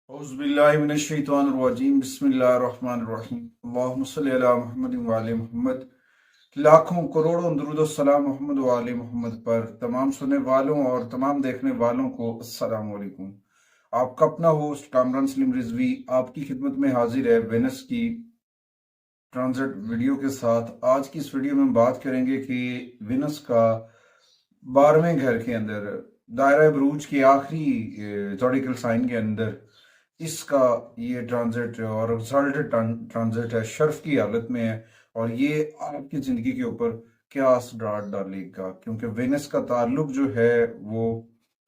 औज़ुबिल्लाहिमिनश्शैतानिर्रजीम बिस्मिल्लाहिर्रहमानिर्रहीम अल्लाहुम्मा सल्लि अला मुहम्मद व आले मोहम्मद। लाखों करोड़ों दुरूद और सलाम मोहम्मद व आले मोहम्मद पर। तमाम सुनने वालों और तमाम देखने वालों को अस्सलाम वालेकुम। आपका अपना होस्ट कामरान सलीम रिजवी आपकी खिदमत में हाजिर है वेनस की ट्रांजिट वीडियो के साथ। आज की इस वीडियो में हम बात करेंगे कि वेनस का 12वें घर के अंदर दायरा बुरूज के आखिरी जोडिकल साइन के अंदर इसका ये ट्रांजिट और रिजल्ट ट्रांजिट है, शर्फ की हालत में है और ये आपकी जिंदगी के ऊपर क्या असर डालेगा, क्योंकि वेनस का ताल्लुक जो है वो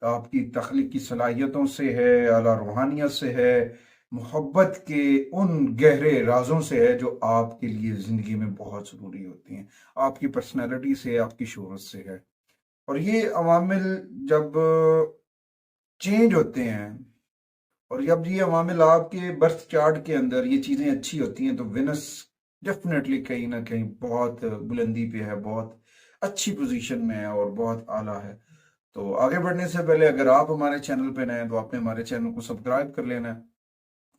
आपकी तख्लीकी सलाहियतों से है, आला रूहानियत से है, मोहब्बत के उन गहरे राजों से है जो आपके लिए जिंदगी में बहुत जरूरी होती हैं, आपकी पर्सनैलिटी से, आपकी शोहरत से है। और ये अवामिल जब चेंज होते हैं और जब ये अवामिल आपके बर्थ चार्ट के अंदर ये चीज़ें अच्छी होती हैं तो वेनस डेफिनेटली कहीं ना कहीं बहुत बुलंदी पे है, बहुत अच्छी पोजीशन में है और बहुत आला है। तो आगे बढ़ने से पहले अगर आप हमारे चैनल पे नए हैं तो आपने हमारे चैनल को सब्सक्राइब कर लेना है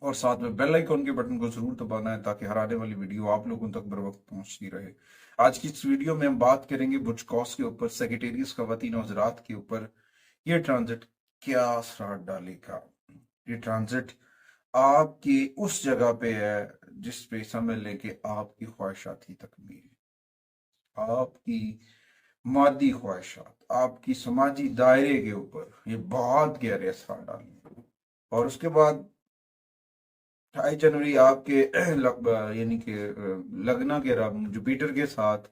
और साथ में बेल आइकन के बटन को जरूर दबाना है ताकि हर आने वाली वीडियो आप लोगों तक बर वक्त पहुंचती रहे। आज की इस वीडियो में हम बात करेंगे बुर्ज कॉस के ऊपर, सेक्रेटेरियस खवातीन और ज़राअत के ऊपर ये ट्रांजिट क्या असर डालेगा। ये ट्रांजिट आपकी उस जगह पे है जिस पे समझ लें कि आपकी ख्वाहिशात ही तकमील है, आपकी मादी ख्वाहिशात, आपकी समाजी दायरे के ऊपर ये बहुत गहरे असर डालेंगे। और उसके बाद 28 जनवरी आपके यानी कि लगना के रब जुपिटर के साथ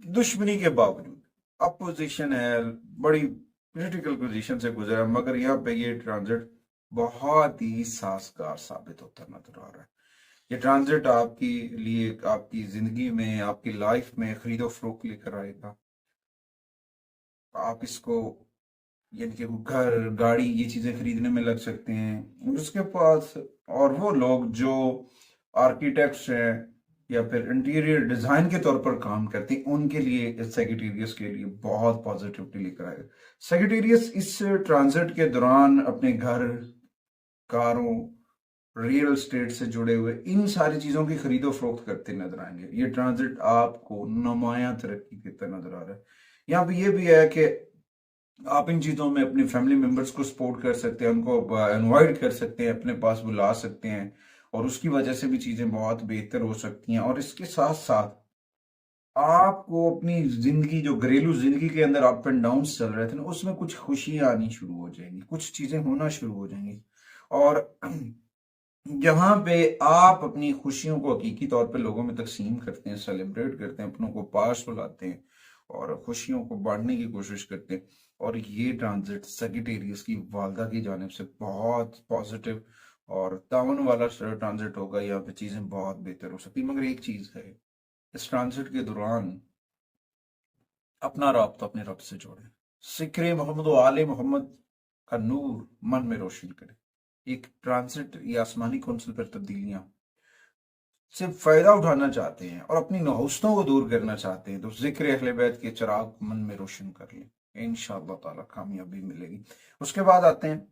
दुश्मनी के बावजूद अपोजिशन है, बड़ी क्रिटिकल पोजीशन से गुजरा, मगर यहाँ पे ये ट्रांजिट बहुत ही साजगार साबित होता नजर आ रहा है। ये ट्रांजिट आपकी लिए, आपकी जिंदगी में, आपकी लाइफ में खरीदो फरोख्त लेकर आएगा। आप इसको यानी कि घर, गाड़ी, ये चीजें खरीदने में लग सकते हैं। उसके पास और वो लोग जो आर्किटेक्ट्स हैं या फिर इंटीरियर डिजाइन के तौर पर काम करते हैं उनके लिए, सेक्रेटेरियस के लिए बहुत पॉजिटिविटी लेकर आएगा। सेक्रेटेरियस इस ट्रांजिट के दौरान अपने घर, कारों, रियल एस्टेट से जुड़े हुए इन सारी चीजों की खरीदो फरोख्त करते नजर आएंगे। ये ट्रांजिट आपको नुमाया तरक्की देता नजर आ रहा है। यहाँ पे ये भी है कि आप इन चीजों में अपने फैमिली मेंबर्स को सपोर्ट कर सकते हैं, उनको इनवाइट कर सकते हैं, अपने पास बुला सकते हैं और उसकी वजह से भी चीजें बहुत बेहतर हो सकती हैं। और इसके साथ साथ आपको अपनी जिंदगी, जो घरेलू जिंदगी के अंदर अप एंड डाउन चल रहे थे ना, उसमें कुछ खुशियां आनी शुरू हो जाएंगी, कुछ चीजें होना शुरू हो जाएंगी। और जहां पे आप अपनी खुशियों को हकीकी तौर पे लोगों में तकसीम करते हैं, सेलिब्रेट करते हैं, अपनों को पास बुलाते हैं और खुशियों को बांटने की कोशिश करते हैं। और ये ट्रांजिट सेक्रेटेरियस की वालदा की जानिब से बहुत पॉजिटिव और ताउन वाला ट्रांजिट होगा। यहाँ पे चीजें बहुत बेहतर हो सकती, मगर एक चीज है, इस ट्रांजिट के दौरान अपना राब्ता अपने रब से जोड़ें। जिक्र मोहम्मद व आले मोहम्मद का नूर मन में रोशन करें। एक ट्रांजिट या आसमानी कौंसिल पर तब्दीलियां से फायदा उठाना चाहते हैं और अपनी नहुस्तों को दूर करना चाहते हैं तो जिक्र अहले बैत के चिराग मन में रोशन कर लें, इंशाअल्लाह ताला कामयाबी मिलेगी। उसके बाद आते हैं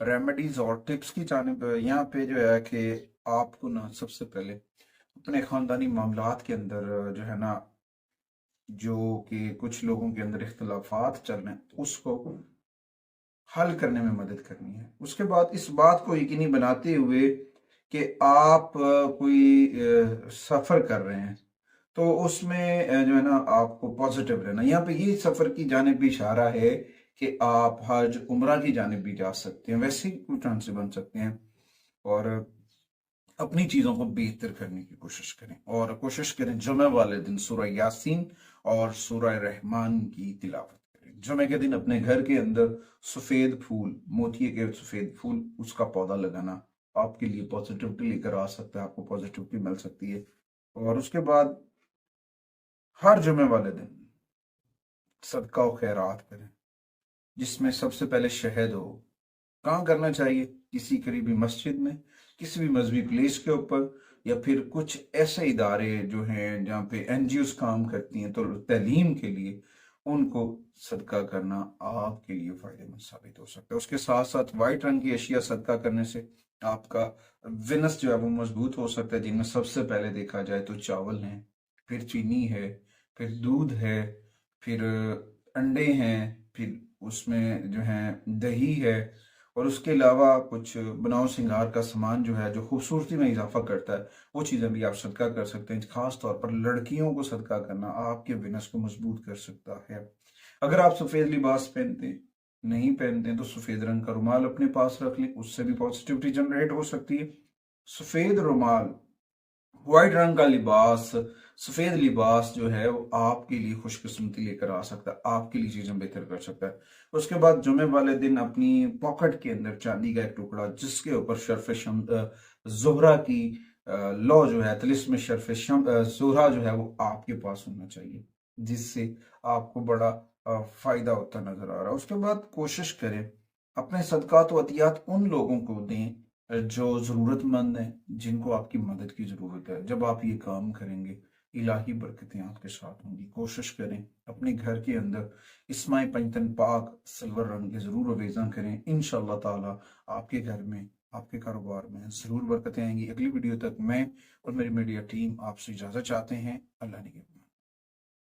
रेमेडीज और टिप्स की जानिब। यहाँ पे जो है कि आपको ना सबसे पहले अपने खानदानी मामलात के अंदर जो है ना, जो कि कुछ लोगों के अंदर इख्तलाफात चल रहे हैं, उसको हल करने में मदद करनी है। उसके बाद इस बात को यकीनी बनाते हुए कि आप कोई सफर कर रहे हैं तो उसमें जो है ना आपको पॉजिटिव रहना। यहाँ पे ये सफर की जानिब भी इशारा है कि आप हज उम्रा की जानिब भी जा सकते हैं, वैसे ही कोई चांस बन सकते हैं। और अपनी चीजों को बेहतर करने की कोशिश करें और कोशिश करें जुमे वाले दिन सूरह यासीन और सूरह रहमान की तिलावत करें। जुमे के दिन अपने घर के अंदर सफेद फूल, मोतिये के सफेद फूल, उसका पौधा लगाना आपके लिए पॉजिटिविटी लेकर आ सकता है, आपको पॉजिटिविटी मिल सकती है। और उसके बाद हर जुमे वाले दिन सदका और खैरात करें, जिसमें सबसे पहले शहद हो। कहाँ करना चाहिए? किसी करीबी मस्जिद में, किसी भी मजहबी प्लेस के ऊपर, या फिर कुछ ऐसे इदारे जो हैं जहाँ पे एनजीओस काम करती हैं तो तालीम के लिए उनको सदका करना आपके लिए फायदेमंद साबित हो सकता है। उसके साथ साथ वाइट रंग की अशिया सदका करने से आपका विनस जो है वो मजबूत हो सकता है, जिनमें सबसे पहले देखा जाए तो चावल हैं, फिर चीनी है, फिर दूध है, फिर अंडे हैं, फिर उसमें जो है दही है, और उसके अलावा कुछ बनाओ श्रृंगार का सामान जो है जो खूबसूरती में इजाफा करता है, वो चीज़ें भी आप सदका कर सकते हैं। खास तौर पर लड़कियों को सदका करना आपके विनस को मजबूत कर सकता है। अगर आप सफ़ेद लिबास पहनते नहीं पहनते हैं तो सफ़ेद रंग का रुमाल अपने पास रख लें, उससे भी पॉजिटिविटी जनरेट हो सकती है। सफ़ेद रुमाल, व्हाइट रंग का लिबास, सफ़ेद लिबास जो है वो आपके लिए खुशकिस्मती लेकर आ सकता है, आपके लिए चीज़ें बेहतर कर सकता है। उसके बाद जुमे वाले दिन अपनी पॉकेट के अंदर चांदी का एक टुकड़ा, जिसके ऊपर जोहरा की लॉ जो है, तिलिस्म जोहरा जो है वो आपके पास होना चाहिए, जिससे आपको बड़ा फायदा होता नजर आ रहा है। उसके बाद कोशिश करें अपने सदकात व अतियात उन लोगों को दें जो ज़रूरतमंद हैं, जिनको आपकी मदद की ज़रूरत है। जब आप ये काम करेंगे, इलाही बरकतें आपके साथ होंगी। कोशिश करें अपने घर के अंदर इस्माई पंजतन पाक सिल्वर रंग के ज़रूर अवेज़ा करें। इंशाअल्लाह ताला आपके घर में, आपके कारोबार में ज़रूर बरकतें आएंगी। अगली वीडियो तक मैं और मेरी मीडिया टीम आपसे इजाज़त चाहते हैं। अल्लाह ने